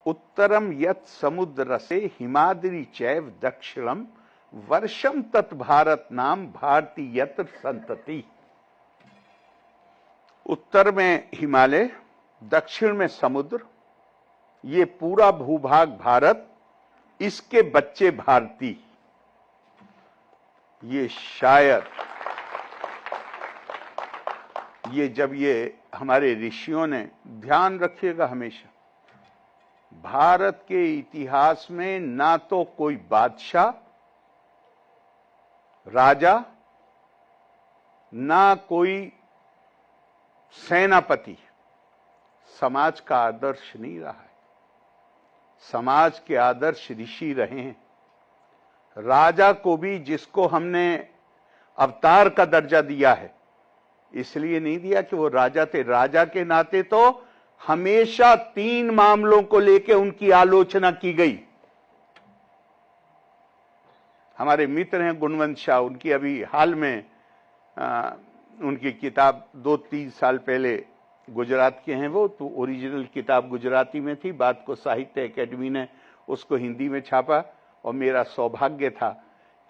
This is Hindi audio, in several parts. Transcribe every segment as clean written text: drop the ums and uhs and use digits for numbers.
उत्तरम यत समुद्र से हिमाद्री चैव दक्षिणम वर्षम तत् भारत नाम भारतीयत्र संतति। उत्तर में हिमालय, दक्षिण में समुद्र, ये पूरा भूभाग भारत, इसके बच्चे भारतीय। ये शायद जब ये हमारे ऋषियों ने, ध्यान रखिएगा हमेशा, भारत के इतिहास में ना तो कोई बादशाह राजा, ना कोई सेनापति समाज का आदर्श नहीं रहा है। समाज के आदर्श ऋषि रहे हैं। राजा को भी, जिसको हमने अवतार का दर्जा दिया है, इसलिए नहीं दिया कि वो राजा थे। राजा के नाते तो हमेशा 3 मामलों को लेकर उनकी आलोचना की गई। हमारे मित्र हैं गुणवंत शाह, उनकी अभी हाल में उनकी किताब 2-3 साल पहले गुजरात के हैं वो, तो ओरिजिनल किताब गुजराती में थी, बाद को साहित्य एकेडमी ने उसको हिंदी में छापा। और मेरा सौभाग्य था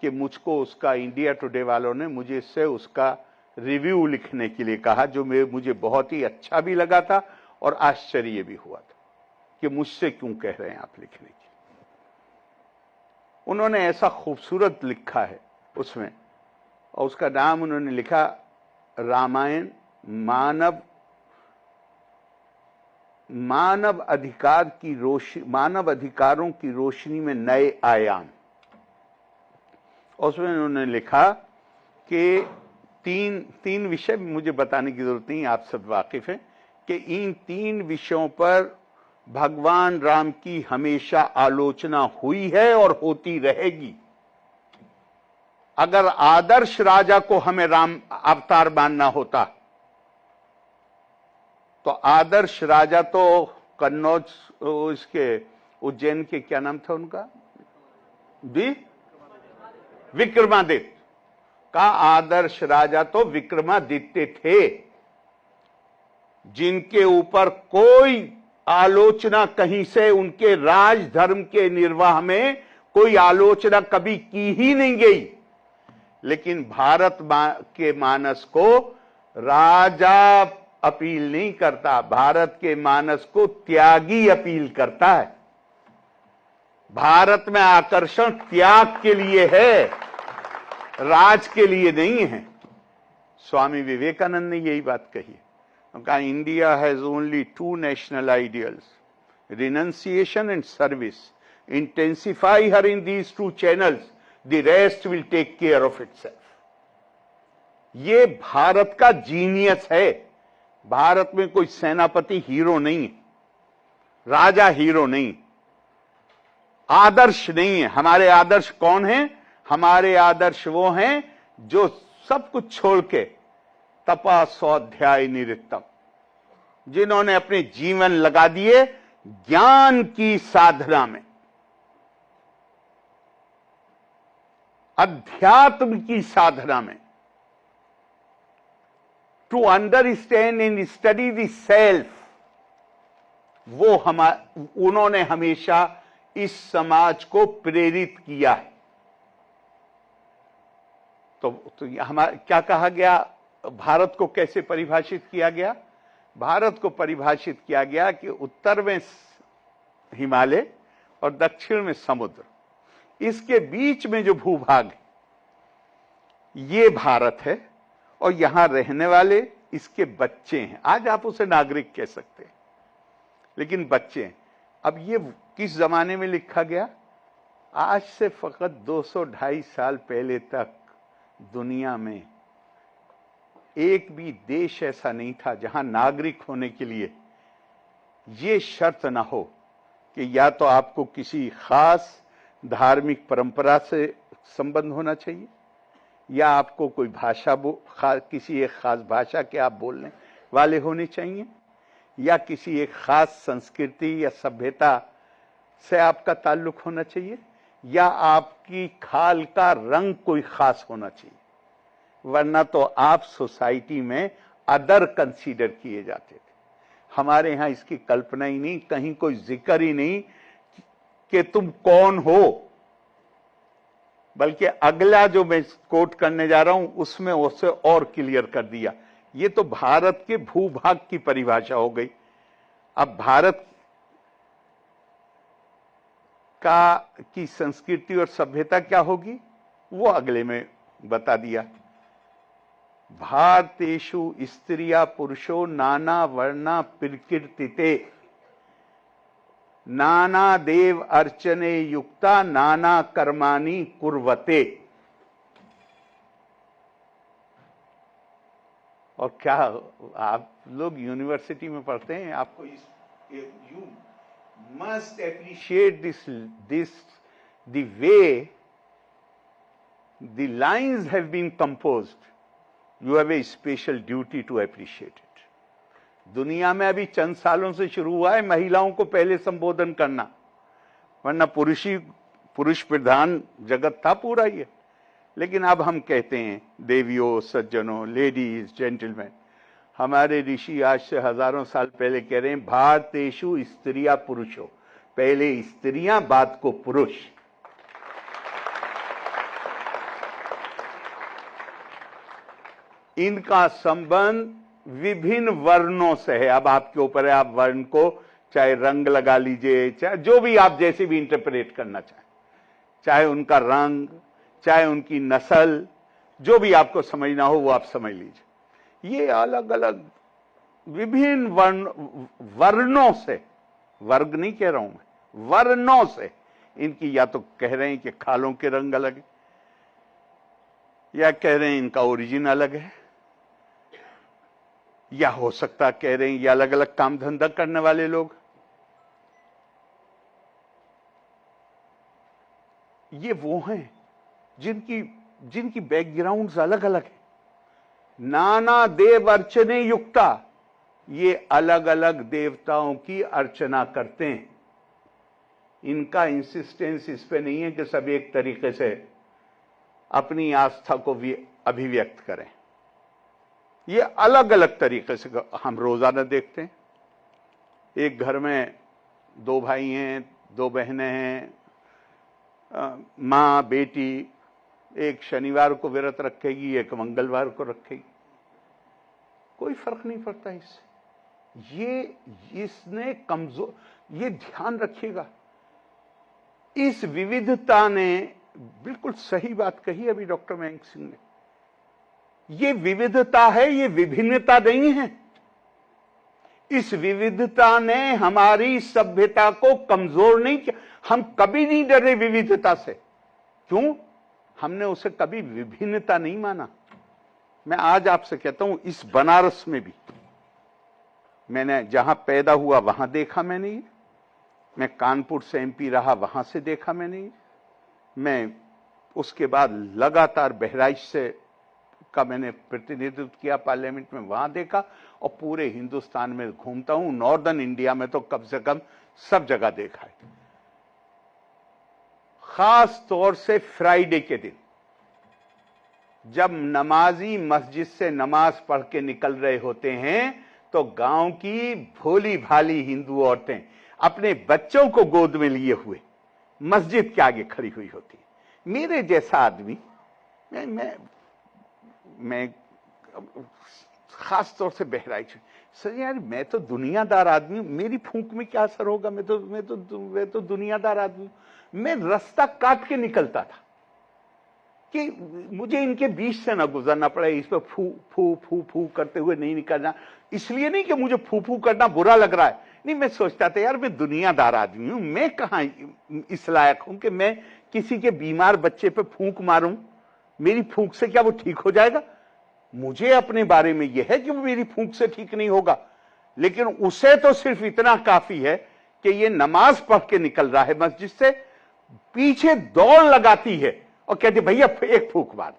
कि मुझको उसका इंडिया टुडे वालों ने मुझे से उसका रिव्यू लिखने के लिए कहा, जो मुझे बहुत ही अच्छा भी लगा था और आश्चर्य भी हुआ था कि मुझसे क्यों कह रहे हैं आप लिखने की। उन्होंने ऐसा खूबसूरत लिखा है उसमें, और उसका नाम उन्होंने लिखा रामायण मानव अधिकारों की रोशनी में नए आयाम। और उसमें उन्होंने लिखा कि तीन विषय मुझे बताने की जरूरत नहीं, आप सब वाकिफ हैं कि इन 3 विषयों पर भगवान राम की हमेशा आलोचना हुई है और होती रहेगी। अगर आदर्श राजा को हमें राम अवतार मानना होता तो आदर्श राजा तो कन्नौज, इसके उज्जैन के क्या नाम था उनका, विक्रमादित्य का आदर्श राजा तो विक्रमादित्य थे, जिनके ऊपर कोई आलोचना कहीं से, उनके राज धर्म के निर्वाह में कोई आलोचना कभी की ही नहीं गई। लेकिन भारत के मानस को राजा अपील नहीं करता, भारत के मानस को त्यागी अपील करता है। भारत में आकर्षण त्याग के लिए है, राज के लिए नहीं है। स्वामी विवेकानंद ने यही बात कही है। उनका India has only 2 national ideals, renunciation and service. Intensify her in these 2 channels, the rest will take care of itself. ये भारत का जीनियस है। भारत में कोई सेनापति हीरो नहीं है, राजा हीरो नहीं, आदर्श नहीं है। हमारे आदर्श कौन हैं? हमारे आदर्श वो हैं जो सब कुछ छोड़ के तपा स्वाध्याय निरतम, जिन्होंने अपने जीवन लगा दिए ज्ञान की साधना में, अध्यात्म की साधना में, to understand and study the self. वो उन्होंने हमेशा इस समाज को प्रेरित किया है। तो क्या कहा गया, भारत को कैसे परिभाषित किया गया? भारत को परिभाषित किया गया कि उत्तर में हिमालय और दक्षिण में समुद्र, इसके बीच में जो भूभाग है ये भारत है, और यहां रहने वाले इसके बच्चे हैं। आज आप उसे नागरिक कह सकते हैं, लेकिन बच्चे हैं। अब ये किस जमाने में लिखा गया? आज से फकत 200-250 साल पहले तक दुनिया में एक भी देश ऐसा नहीं था जहां नागरिक होने के लिए ये शर्त ना हो कि या तो आपको किसी खास धार्मिक परंपरा से संबंध होना चाहिए, या आपको कोई भाषा किसी एक खास भाषा के आप बोलने वाले होने चाहिए, या किसी एक खास संस्कृति या सभ्यता से आपका ताल्लुक होना चाहिए, या आपकी खाल का रंग कोई खास होना चाहिए, वरना तो आप सोसाइटी में अदर कंसीडर किए जाते थे। हमारे यहां इसकी कल्पना ही नहीं, कहीं कोई जिक्र ही नहीं कि तुम कौन हो। बल्कि अगला जो मैं कोट करने जा रहा हूं उसमें उससे और क्लियर कर दिया। ये तो भारत के भूभाग की परिभाषा हो गई। अब भारत की संस्कृति और सभ्यता क्या होगी वो अगले में बता दिया। भारतेषु स्त्रिया पुरुषो नाना वर्णा प्रकीर्तिते, नाना देव अर्चने युक्ता नाना कर्माणि कुर्वते। और क्या आप लोग यूनिवर्सिटी में पढ़ते हैं, आपको you must appreciate this the way the lines have been composed. You have a special duty to appreciate it. दुनिया में अभी चंद सालों से शुरू हुआ है महिलाओं को पहले संबोधन करना, वरना पुरुष प्रधान जगत था पूरा ये। लेकिन अब हम कहते हैं देवियों, सज्जनों, लेडीज, जेंटलमैन। हमारे ऋषि आज से हजारों साल पहले कह रहे हैं भारतेषु स्त्रिया पुरुषो, पहले स्त्रियां बाद को पुरुष। इनका संबंध विभिन्न वर्णों से है। अब आपके ऊपर है, आप वर्ण को चाहे रंग लगा लीजिए, चाहे जो भी आप जैसे भी इंटरप्रेट करना चाहें, चाहे उनका रंग, चाहे उनकी नस्ल, जो भी आपको समझना हो वो आप समझ लीजिए। ये अलग अलग विभिन्न वर्णों से, वर्ग नहीं कह रहा हूं मैं, वर्णों से इनकी, या तो कह रहे हैं कि खालों के रंग अलग है, या कह रहे हैं इनका ओरिजिन अलग है, या हो सकता कह रहे हैं ये अलग अलग काम धंधा करने वाले लोग। ये वो हैं जिनकी बैकग्राउंड्स अलग अलग है। नाना देव अर्चने युक्ता, ये अलग अलग देवताओं की अर्चना करते हैं। इनका इंसिस्टेंस इस पे नहीं है कि सब एक तरीके से अपनी आस्था को भी अभिव्यक्त करें। ये अलग अलग तरीके से हम रोजाना देखते हैं। एक घर में दो भाई हैं, दो बहनें हैं, मां बेटी, एक शनिवार को व्रत रखेगी, एक मंगलवार को रखेगी, कोई फर्क नहीं पड़ता इससे। इसने कमजोर, ये ध्यान रखिएगा, इस विविधता ने बिल्कुल सही बात कही अभी डॉक्टर मयंक सिंह ने। ये विविधता है, ये विभिन्नता नहीं है। इस विविधता ने हमारी सभ्यता को कमजोर नहीं किया। हम कभी नहीं डरे विविधता से। क्यों? हमने उसे कभी विभिन्नता नहीं माना। मैं आज आपसे कहता हूं, इस बनारस में भी मैंने जहां पैदा हुआ वहां देखा मैंने ये, मैं कानपुर से एमपी रहा वहां से देखा मैंने ये, मैं उसके बाद लगातार बहराइच से का मैंने प्रतिनिधित्व किया पार्लियामेंट में, वहां देखा, और पूरे हिंदुस्तान में घूमता हूं, नॉर्दर्न इंडिया में तो कम से कम सब जगह देखा है। खास तौर से फ्राइडे के दिन जब नमाजी मस्जिद से नमाज पढ़ के निकल रहे होते हैं, तो गांव की भोली भाली हिंदू औरतें अपने बच्चों को गोद में लिए हुए मस्जिद के आगे खड़ी हुई होती है। मेरे जैसा आदमी, मैं खास तौर से बहराइच, सर यार मैं तो दुनियादार आदमी हूं, मेरी फूंक में क्या असर होगा, मैं तो दुनियादार आदमी हूं। मैं रास्ता काट के निकलता था कि मुझे इनके बीच से ना गुजरना पड़े, इस पर फू फू फू फू करते हुए नहीं निकलना। इसलिए नहीं कि मुझे फू फू करना बुरा लग रहा है, नहीं, मैं सोचता था यार मैं दुनियादार आदमी हूं, मैं कहां इस लायक हूं कि मैं किसी के बीमार बच्चे पे फूंक मारूं। मेरी फूंक से क्या वो ठीक हो जाएगा? मुझे अपने बारे में यह है कि वो मेरी फूंक से ठीक नहीं होगा, लेकिन उसे तो सिर्फ इतना काफी है कि ये नमाज पढ़ के निकल रहा है मस्जिद से, पीछे दौड़ लगाती है और कहती भैया एक फूंक मार दो।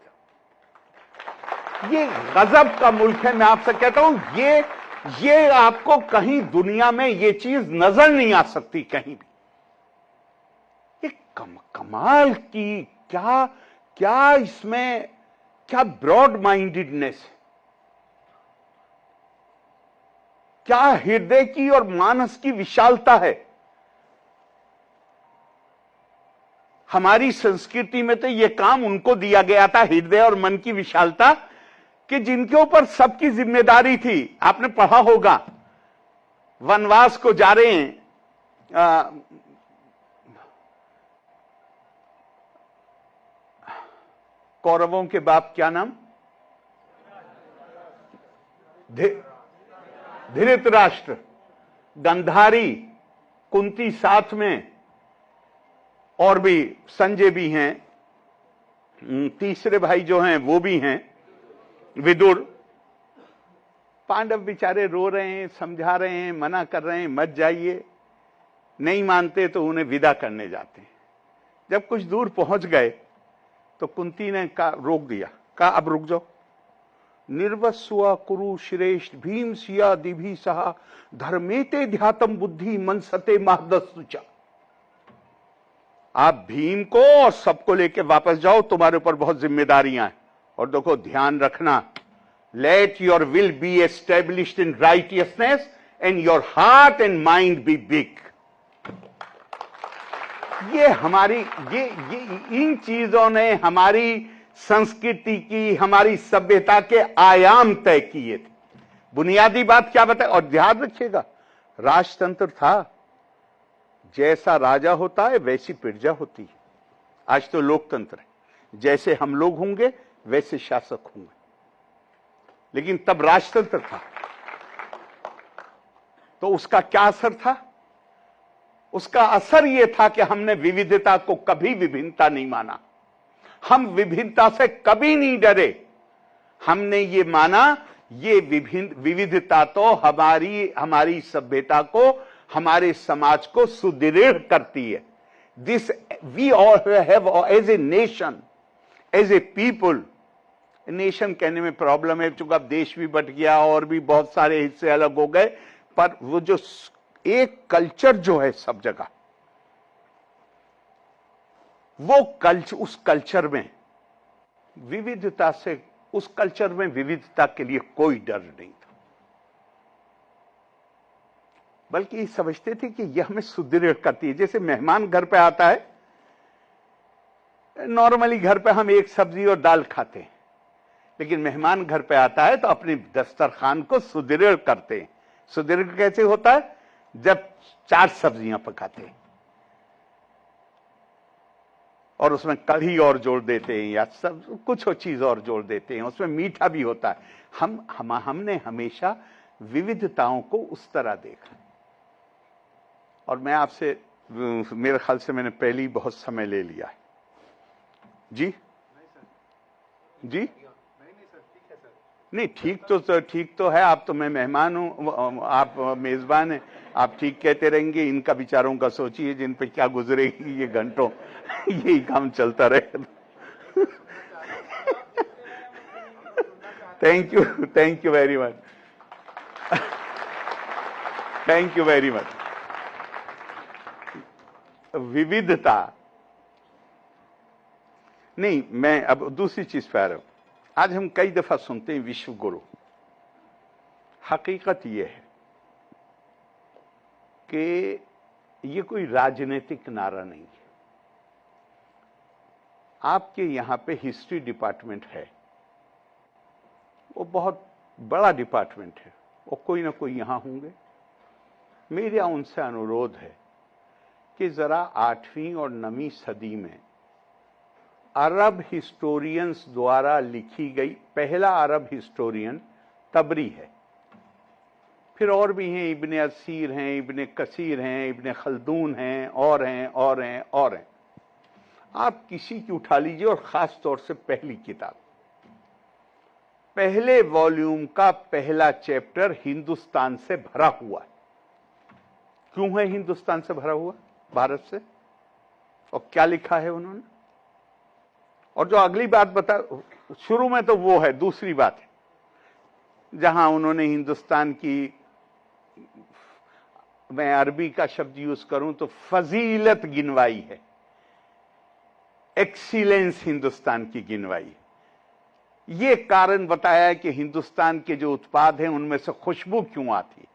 ये गजब का मुल्क है। मैं आपसे कहता हूं ये आपको कहीं दुनिया में ये चीज नजर नहीं आ सकती कहीं भी। ये कमाल की क्या इसमें क्या ब्रॉड माइंडेडनेस है, क्या हृदय की और मानस की विशालता है। हमारी संस्कृति में तो यह काम उनको दिया गया था, हृदय और मन की विशालता, कि जिनके ऊपर सबकी जिम्मेदारी थी। आपने पढ़ा होगा, वनवास को जा रहे हैं, कौरवों के बाप क्या नाम, धृतराष्ट्र, गंधारी, कुंती साथ में, और भी संजय भी हैं, तीसरे भाई जो हैं वो भी हैं, विदुर। पांडव बेचारे रो रहे हैं, समझा रहे हैं, मना कर रहे हैं, मत जाइए, नहीं मानते तो उन्हें विदा करने जाते हैं। जब कुछ दूर पहुंच गए तो कुंती ने रोक दिया, कहा अब रुक जाओ। निर्वस्व कुरु श्रेष्ठ भीम सिया दिभी सहा धर्मेते ध्यातम बुद्धि मनसते महदस्तुचा। आप भीम को और सबको लेके वापस जाओ, तुम्हारे ऊपर बहुत जिम्मेदारियां हैं। और देखो ध्यान रखना, let your will be established in righteousness and your heart and mind B big. ये हमारी ये इन चीजों ने हमारी संस्कृति की, हमारी सभ्यता के आयाम तय किए थे। बुनियादी बात क्या बताए, और ध्यान रखिएगा, राजतंत्र था, जैसा राजा होता है वैसी प्रजा होती है। आज तो लोकतंत्र है, जैसे हम लोग होंगे वैसे शासक होंगे, लेकिन तब राजतंत्र था। तो उसका क्या असर था? उसका असर यह था कि हमने विविधता को कभी विभिन्नता नहीं माना, हम विभिन्नता से कभी नहीं डरे। हमने ये माना, ये विविधता तो हमारी सभ्यता को, हमारे समाज को सुदृढ़ करती है। This we all have as a nation, as a people. Nation कहने में प्रॉब्लम है, चूंकि अब देश भी बट गया और भी बहुत सारे हिस्से अलग हो गए, पर वो जो एक कल्चर जो है सब जगह, वो उस कल्चर में विविधता से, उस कल्चर में विविधता के लिए कोई डर नहीं था, बल्कि समझते थे कि यह हमें सुदृढ़ करती है। जैसे मेहमान घर पे आता है, नॉर्मली घर पे हम एक सब्जी और दाल खाते हैं, लेकिन मेहमान घर पे आता है तो अपने दस्तरखान को सुदृढ़ करते हैं। सुदृढ़ कैसे होता है? जब 4 सब्जियां पकाते हैं और उसमें कढ़ी और जोड़ देते हैं, या सब कुछ और चीज और जोड़ देते हैं, उसमें मीठा भी होता है। हमने हमेशा विविधताओं को उस तरह देखा। और मैं आपसे, मेरे ख्याल से मैंने पहले ही बहुत समय ले लिया है। जी जी नहीं, ठीक तो है। आप तो, मैं मेहमान हूं, आप मेजबान हैं, आप ठीक कहते रहेंगे। इनका विचारों का सोचिए, जिन पे क्या गुजरेगी ये घंटों, यही काम चलता रहे। Thank you very much, thank you very much. विविधता नहीं, मैं अब दूसरी चीज पे आ रहा हूं। आज हम कई दफा सुनते हैं विश्व गुरु। हकीकत यह है कि ये कोई राजनीतिक नारा नहीं है। आपके यहां पे हिस्ट्री डिपार्टमेंट है, वो बहुत बड़ा डिपार्टमेंट है, वो कोई ना कोई यहां होंगे। मेरा उनसे अनुरोध है कि जरा 8वीं और 9वीं सदी में अरब हिस्टोरियंस द्वारा लिखी गई, पहला अरब हिस्टोरियन तबरी है, फिर और भी हैं, इब्ने असीर हैं, इब्ने कसीर हैं, इब्ने खल्दून हैं, और हैं और हैं और हैं। आप किसी की उठा लीजिए, और खास तौर से पहली किताब, पहले वॉल्यूम का पहला चैप्टर हिंदुस्तान से भरा हुआ है। क्यों है हिंदुस्तान से भरा हुआ, भारत से? और क्या लिखा है उन्होंने? और जो अगली बात बता, शुरू में तो वो है, दूसरी बात है जहां उन्होंने हिंदुस्तान की, मैं अरबी का शब्द यूज करूं तो फजीलत गिनवाई है, एक्सीलेंस हिंदुस्तान की गिनवाई। ये कारण बताया कि हिंदुस्तान के जो उत्पाद हैं उनमें से खुशबू क्यों आती।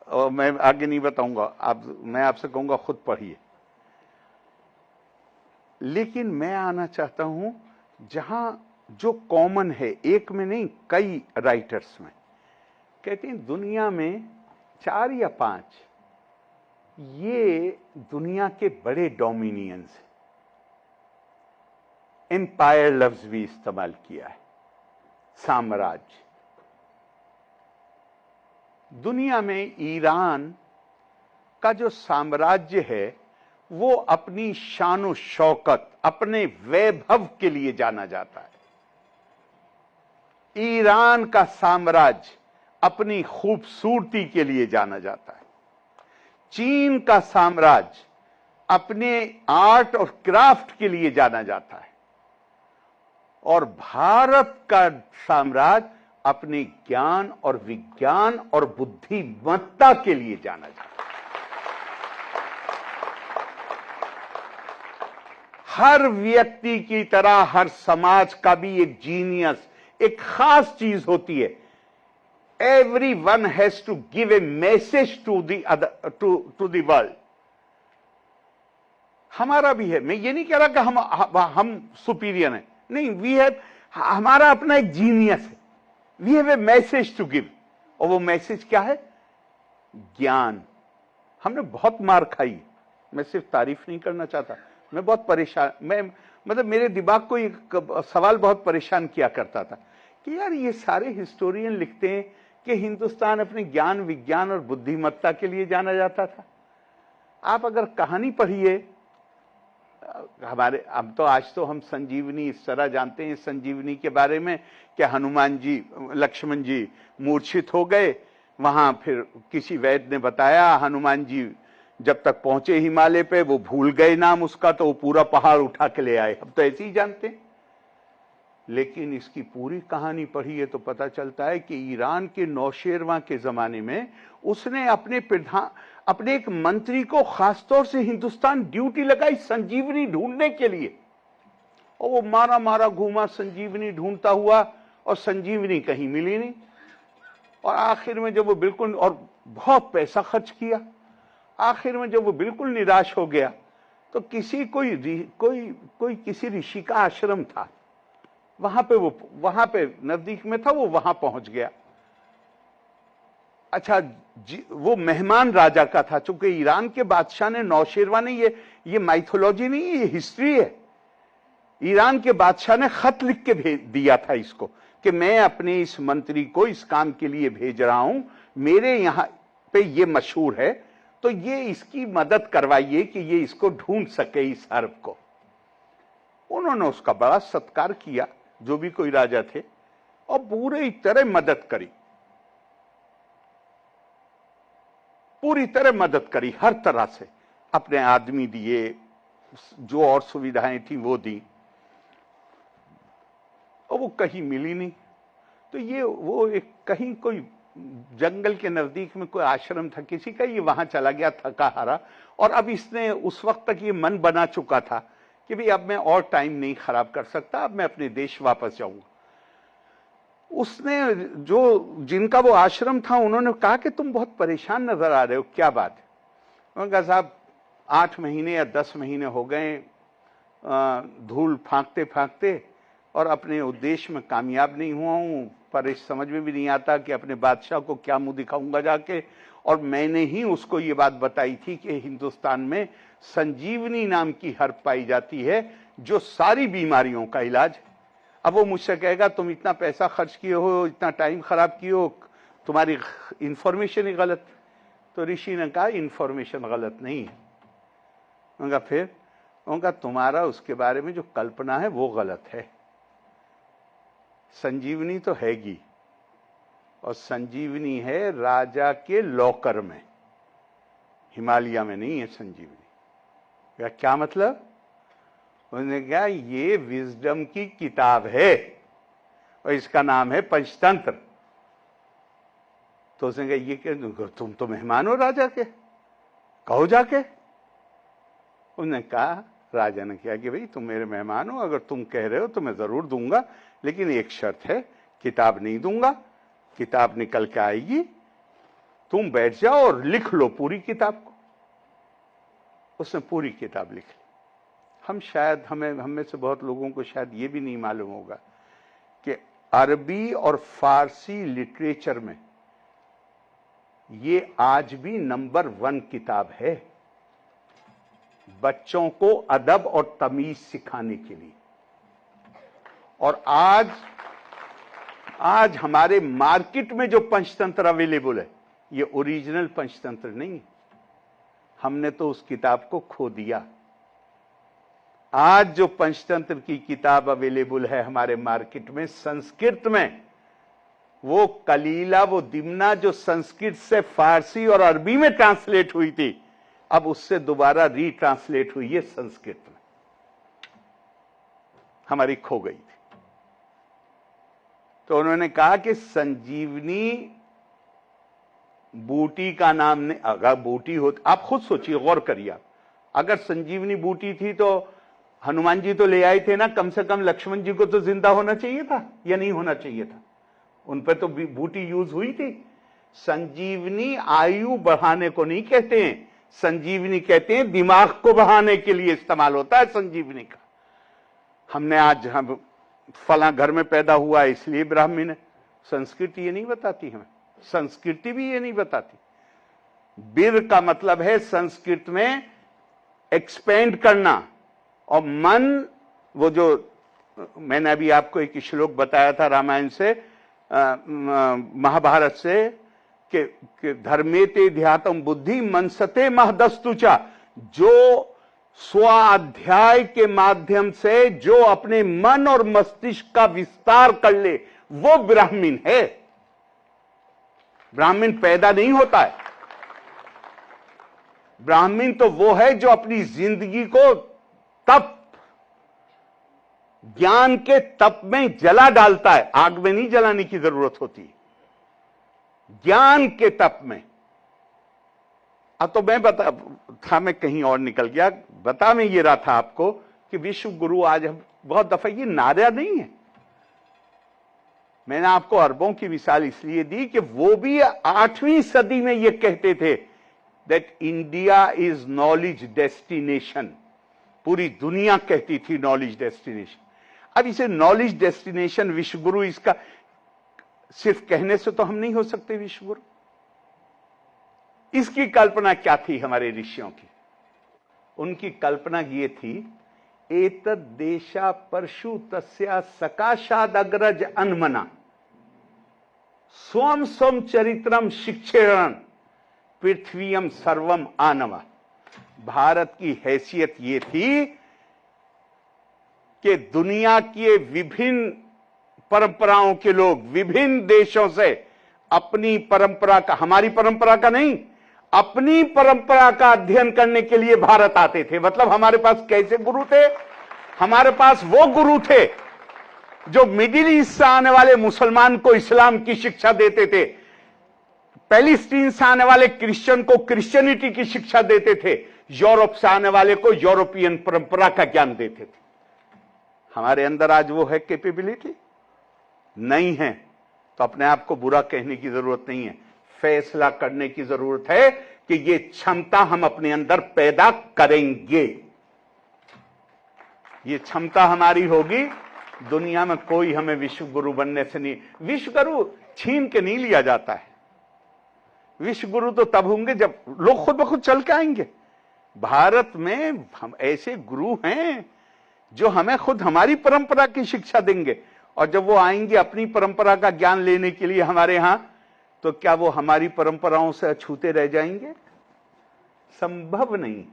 और मैं आगे नहीं बताऊंगा, मैं आपसे कहूंगा खुद पढ़िए। लेकिन मैं आना चाहता हूं जहां जो कॉमन है, एक में नहीं कई राइटर्स में, कहते हैं दुनिया में 4 या 5 ये दुनिया के बड़े डोमिनियंस हैं। एम्पायर लफ्ज भी इस्तेमाल किया है, साम्राज्य। दुनिया में ईरान का जो साम्राज्य है वो अपनी शान शौकत, अपने वैभव के लिए जाना जाता है। ईरान का साम्राज्य अपनी खूबसूरती के लिए जाना जाता है। चीन का साम्राज्य अपने आर्ट और क्राफ्ट के लिए जाना जाता है। और भारत का साम्राज्य अपने ज्ञान और विज्ञान और बुद्धिमत्ता के लिए जाना जाता है। हर व्यक्ति की तरह हर समाज का भी एक जीनियस, एक खास चीज होती है। Everyone has to give a message to the world. हमारा भी है। मैं ये नहीं कह रहा कि हम सुपीरियर हैं, नहीं। हमारा अपना एक जीनियस है। We have a message to give. और वो मैसेज क्या है? ज्ञान। हमने बहुत मार खाई। मैं सिर्फ तारीफ नहीं करना चाहता, मैं बहुत परेशान, मतलब मेरे दिमाग को एक सवाल बहुत परेशान किया करता था कि यार ये सारे हिस्टोरियन लिखते हैं कि हिंदुस्तान अपने ज्ञान, विज्ञान और बुद्धिमत्ता के लिए जाना जाता था। आप अगर कहानी पढ़िए, अब तो आज तो हम संजीवनी इस तरह जानते हैं संजीवनी के बारे में कि हनुमान जी, लक्ष्मण जी मूर्छित हो गए, वहां फिर किसी वैद्य ने बताया, हनुमान जी जब तक पहुंचे हिमालय पे वो भूल गए नाम उसका, तो वो पूरा पहाड़ उठा के ले आए। अब तो ऐसे ही जानते हैं। लेकिन इसकी पूरी कहानी पढ़िए तो पता चलता है कि ईरान के नौशेरवां के जमाने में उसने अपने एक मंत्री को खासतौर से हिंदुस्तान ड्यूटी लगाई संजीवनी ढूंढने के लिए। और वो मारा मारा घूमा संजीवनी ढूंढता हुआ, और संजीवनी कहीं मिली नहीं। और आखिर में जब वो बिल्कुल, और बहुत पैसा खर्च किया, आखिर में जब वो बिल्कुल निराश हो गया तो कोई किसी ऋषि का आश्रम था, वहां पे नजदीक में था, वो वहां पहुंच गया। अच्छा, वो मेहमान राजा का था। चूंकि ईरान के बादशाह ने, नौशेरवा ने, ये माइथोलॉजी नहीं है, ये हिस्ट्री है। ईरान के बादशाह ने खत लिख के भेज दिया था इसको कि मैं अपने इस मंत्री को इस काम के लिए भेज रहा हूं, मेरे यहां पे ये मशहूर है, तो ये इसकी मदद करवाइए कि ये इसको ढूंढ सके, इस हर्ब को। उन्होंने उसका बड़ा सत्कार किया, जो भी कोई राजा थे, और पूरी तरह मदद करी, पूरी तरह मदद करी, हर तरह से अपने आदमी दिए, जो और सुविधाएं थी वो दी, और वो कहीं मिली नहीं। तो वो एक कहीं कोई जंगल के नजदीक में कोई आश्रम था किसी का, ये वहां चला गया थका हारा। और अब इसने उस वक्त तक ये मन बना चुका था कि भाई अब मैं और टाइम नहीं खराब कर सकता, अब मैं अपने देश वापस जाऊंगा। उसने जिनका वो आश्रम था, उन्होंने कहा कि तुम बहुत परेशान नजर आ रहे हो, क्या बात है? उन्होंने कहा साहब 8 महीने या 10 महीने हो गए धूल फांकते फांकते, और अपने उद्देश्य में कामयाब नहीं हुआ हूं, पर इस समझ में भी नहीं आता कि अपने बादशाह को क्या मुंह दिखाऊंगा जाके। और मैंने ही उसको ये बात बताई थी कि हिंदुस्तान में संजीवनी नाम की हर्ब पाई जाती है जो सारी बीमारियों का इलाज। अब वो मुझसे कहेगा तुम इतना पैसा खर्च किए हो, इतना टाइम खराब किए हो, तुम्हारी इंफॉर्मेशन ही गलत। तो ऋषि ने कहा इंफॉर्मेशन गलत नहीं है। उनका फिर उनका तुम्हारा उसके बारे में जो कल्पना है वो गलत है। संजीवनी तो हैगी, और संजीवनी है राजा के लॉकर में, हिमालय में नहीं है संजीवनी। क्या मतलब? उन्होंने कहा ये विजडम की किताब है और इसका नाम है पंचतंत्र। तो उसने कहा ये क्या, तुम तो मेहमान हो राजा के, कहो जाके। उन्होंने कहा, राजा ने कहा कि भाई तुम मेरे मेहमान हो, अगर तुम कह रहे हो तो मैं जरूर दूंगा, लेकिन एक शर्त है, किताब नहीं दूंगा। किताब निकल के आएगी तुम बैठ जाओ और लिख लो पूरी किताब को। उसने पूरी किताब लिख ली। हम शायद हम में से बहुत लोगों को शायद ये भी नहीं मालूम होगा कि अरबी और फारसी लिटरेचर में ये आज भी नंबर 1 किताब है बच्चों को अदब और तमीज सिखाने के लिए। और आज हमारे मार्केट में जो पंचतंत्र अवेलेबल है ये ओरिजिनल पंचतंत्र नहीं है। हमने तो उस किताब को खो दिया। आज जो पंचतंत्र की किताब अवेलेबल है हमारे मार्केट में संस्कृत में, वो कलीला, वो दिमना जो संस्कृत से फारसी और अरबी में ट्रांसलेट हुई थी, अब उससे दोबारा रीट्रांसलेट हुई है संस्कृत में, हमारी खो गई थी। तो उन्होंने कहा कि संजीवनी बूटी का नाम नहीं, अगर बूटी हो, आप खुद सोचिए, गौर करिए, अगर संजीवनी बूटी थी तो हनुमान जी तो ले आए थे ना, कम से कम लक्ष्मण जी को तो जिंदा होना चाहिए था या नहीं होना चाहिए था? उन पर तो बूटी यूज हुई थी। संजीवनी आयु बढ़ाने को नहीं कहते हैं, संजीवनी कहते हैं दिमाग को बढ़ाने के लिए इस्तेमाल होता है संजीवनी का। हमने आज हम फला घर में पैदा हुआ इसलिए ब्राह्मण है, संस्कृति ये नहीं बताती हमें, संस्कृति भी ये नहीं बताती। वीर का मतलब है संस्कृत में एक्सपेंड करना, और मन, वो जो मैंने अभी आपको एक श्लोक बताया था रामायण से, महाभारत से, कि धर्मेते ध्यातम बुद्धि मनसते महदस्तुचा, जो स्वाध्याय के माध्यम से जो अपने मन और मस्तिष्क का विस्तार कर ले वो ब्राह्मण है। ब्राह्मण पैदा नहीं होता है, ब्राह्मण तो वो है जो अपनी जिंदगी को तप, ज्ञान के तप में जला डालता है। आग में नहीं जलाने की जरूरत होती, ज्ञान के तप में। अब तो मैं कहीं और निकल गया। बता मैं ये रहा था आपको कि विश्व गुरु आज बहुत दफा, ये नारा नहीं है, मैंने आपको अरबों की मिसाल इसलिए दी कि वो भी 8वीं सदी में ये कहते थे that India is knowledge destination. पूरी दुनिया कहती थी नॉलेज डेस्टिनेशन। अब इसे नॉलेज डेस्टिनेशन विश्व गुरु, इसका सिर्फ कहने से तो हम नहीं हो सकते विश्व गुरु। इसकी कल्पना क्या थी हमारे ऋषियों की? उनकी कल्पना ये थी, एतद देशा परशु तस्या सकाशाद अग्रज अनमना स्वम स्वम चरित्रम शिक्षेरण पृथ्वीयम सर्वम आनवा। भारत की हैसियत ये थी कि दुनिया के विभिन्न परंपराओं के लोग विभिन्न देशों से अपनी परंपरा का, हमारी परंपरा का नहीं, अपनी परंपरा का अध्ययन करने के लिए भारत आते थे। मतलब हमारे पास कैसे गुरु थे? हमारे पास वो गुरु थे जो मिडिल ईस्ट से आने वाले मुसलमान को इस्लाम की शिक्षा देते थे, पैलेस्टीन से आने वाले क्रिश्चियन को क्रिश्चियनिटी की शिक्षा देते थे, यूरोप से आने वाले को यूरोपियन परंपरा का ज्ञान देते थे। हमारे अंदर आज वो है कैपेबिलिटी? नहीं है। तो अपने आप को बुरा कहने की जरूरत नहीं है, फैसला करने की जरूरत है कि ये क्षमता हम अपने अंदर पैदा करेंगे। ये क्षमता हमारी होगी, दुनिया में कोई हमें विश्व गुरु बनने से नहीं, विश्व गुरु छीन के नहीं लिया जाता है। विश्व गुरु तो तब होंगे जब लोग खुद ब खुद चल के आएंगे। भारत में हम ऐसे गुरु हैं जो हमें खुद हमारी परंपरा की शिक्षा देंगे, और जब वो आएंगे अपनी परंपरा का ज्ञान लेने के लिए हमारे यहां, तो क्या वो हमारी परंपराओं से अछूते रह जाएंगे? संभव नहीं।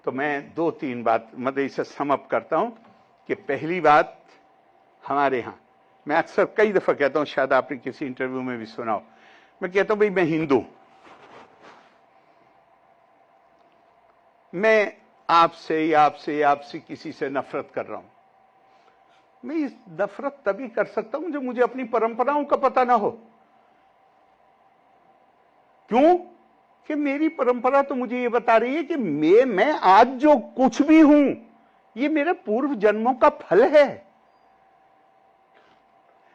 तो मैं 2-3 बात मतलब इसे समअप करता हूं कि पहली बात, हमारे यहां, मैं अक्सर कई दफा कहता हूं, शायद आपने किसी इंटरव्यू में भी सुना हो, मैं कहता हूं भाई मैं हिंदू, मैं आपसे किसी से नफरत कर रहा हूं। मैं इस नफरत तभी कर सकता हूं जब मुझे अपनी परंपराओं का पता ना हो। क्यों? कि मेरी परंपरा तो मुझे ये बता रही है कि मैं आज जो कुछ भी हूं ये मेरे पूर्व जन्मों का फल है।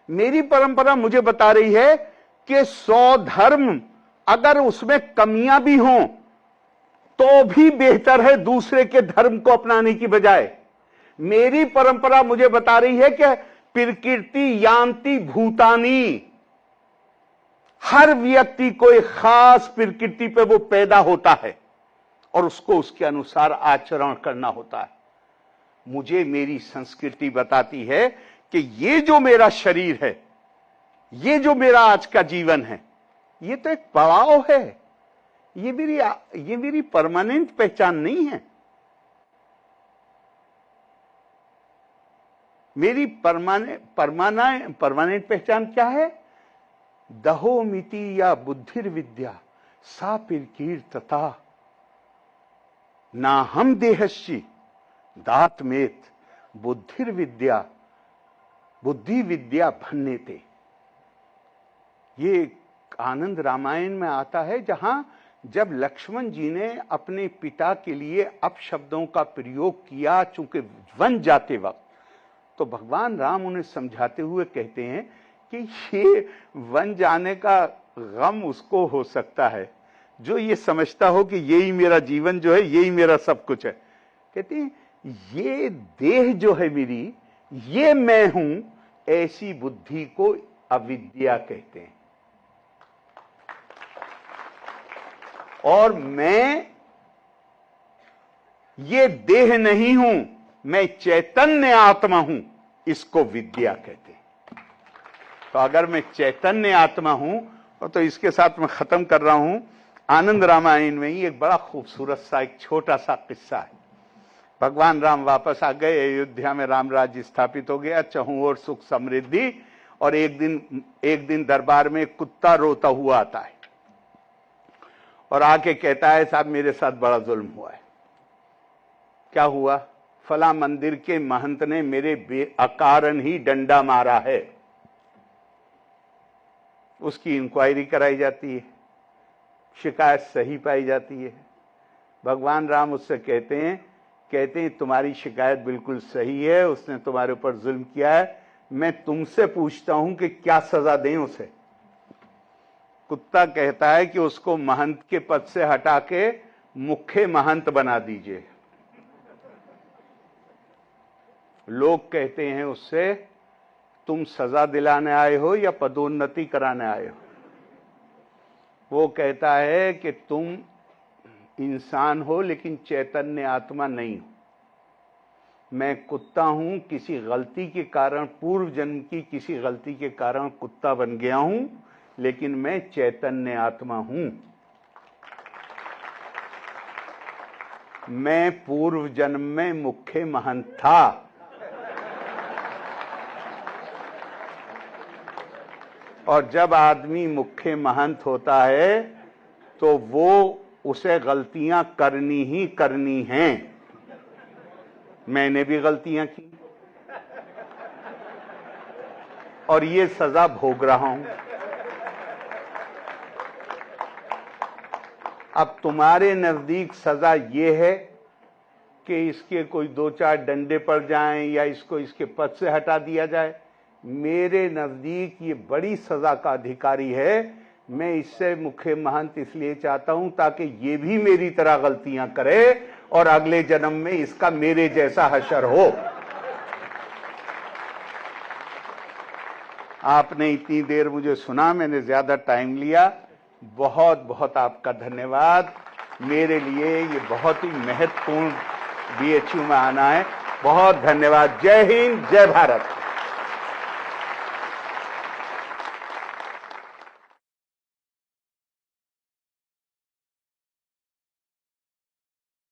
मेरी परंपरा मुझे बता रही है कि 100 धर्म अगर उसमें कमियां भी हों तो भी बेहतर है दूसरे के धर्म को अपनाने की बजाय। मेरी परंपरा मुझे बता रही है कि प्रकृति यान्ति भूतानी, हर व्यक्ति को एक खास प्रकृति पे वो पैदा होता है और उसको उसके अनुसार आचरण करना होता है। मुझे मेरी संस्कृति बताती है कि ये जो मेरा शरीर है, ये जो मेरा आज का जीवन है, ये तो एक पड़ाव है, ये मेरी परमानेंट पहचान नहीं है। मेरी परमानेंट पहचान क्या है? दहोमिति या बुद्धिर्विद्या सा प्रकीर्तता ना हम देहश्ची दातमेत बुद्धिर्विद्या बुद्धि विद्या भन्नेते। ये आनंद रामायण में आता है, जहां जब लक्ष्मण जी ने अपने पिता के लिए अपशब्दों का प्रयोग किया चूंकि वन जाते वक्त, तो भगवान राम उन्हें समझाते हुए कहते हैं कि ये वन जाने का गम उसको हो सकता है जो ये समझता हो कि यही मेरा जीवन जो है, यही मेरा सब कुछ है। कहते हैं ये देह जो है मेरी, ये मैं हूं, ऐसी बुद्धि को अविद्या कहते हैं। और मैं ये देह नहीं हूं, मैं चैतन्य आत्मा हूं, इसको विद्या कहते हैं। तो अगर मैं चैतन्य आत्मा हूं, तो इसके साथ मैं खत्म कर रहा हूं। आनंद रामायण में ही एक बड़ा खूबसूरत सा एक छोटा सा किस्सा है। भगवान राम वापस आ गए, अयोध्या में राम राज्य स्थापित हो गया, चहुं ओर सुख समृद्धि। और एक दिन दरबार में कुत्ता रोता हुआ आता है और आके कहता है, साहब मेरे साथ बड़ा जुल्म हुआ है। क्या हुआ? फला मंदिर के महंत ने मेरे अकारण ही डंडा मारा है। उसकी इंक्वायरी कराई जाती है, शिकायत सही पाई जाती है। भगवान राम उससे कहते हैं तुम्हारी शिकायत बिल्कुल सही है, उसने तुम्हारे ऊपर जुल्म किया है, मैं तुमसे पूछता हूं कि क्या सजा दें उसे। कुत्ता कहता है कि उसको महंत के पद से हटा के मुख्य महंत बना दीजिए। लोग कहते हैं उससे, तुम सजा दिलाने आए हो या पदोन्नति कराने आए हो? वो कहता है कि तुम इंसान हो लेकिन चैतन्य आत्मा नहीं हो। मैं कुत्ता हूं, किसी गलती के कारण, पूर्व जन्म की किसी गलती के कारण कुत्ता बन गया हूं, लेकिन मैं चैतन्य आत्मा हूं। मैं पूर्व जन्म में मुख्य महंत था। और जब आदमी मुख्य महंत होता है तो वो उसे गलतियां करनी ही करनी हैं। मैंने भी गलतियां की और ये सजा भोग रहा हूं। अब तुम्हारे नजदीक सजा ये है कि इसके कोई 2-4 डंडे पड़ जाएं या इसको इसके पद से हटा दिया जाए। मेरे नजदीक ये बड़ी सजा का अधिकारी है। मैं इससे मुख्य महंत इसलिए चाहता हूं ताकि ये भी मेरी तरह गलतियां करे और अगले जन्म में इसका मेरे जैसा हशर हो। आपने इतनी देर मुझे सुना, मैंने ज्यादा टाइम लिया, बहुत बहुत आपका धन्यवाद। मेरे लिए ये बहुत ही महत्वपूर्ण BHU में आना है। बहुत धन्यवाद। जय हिंद, जय भारत।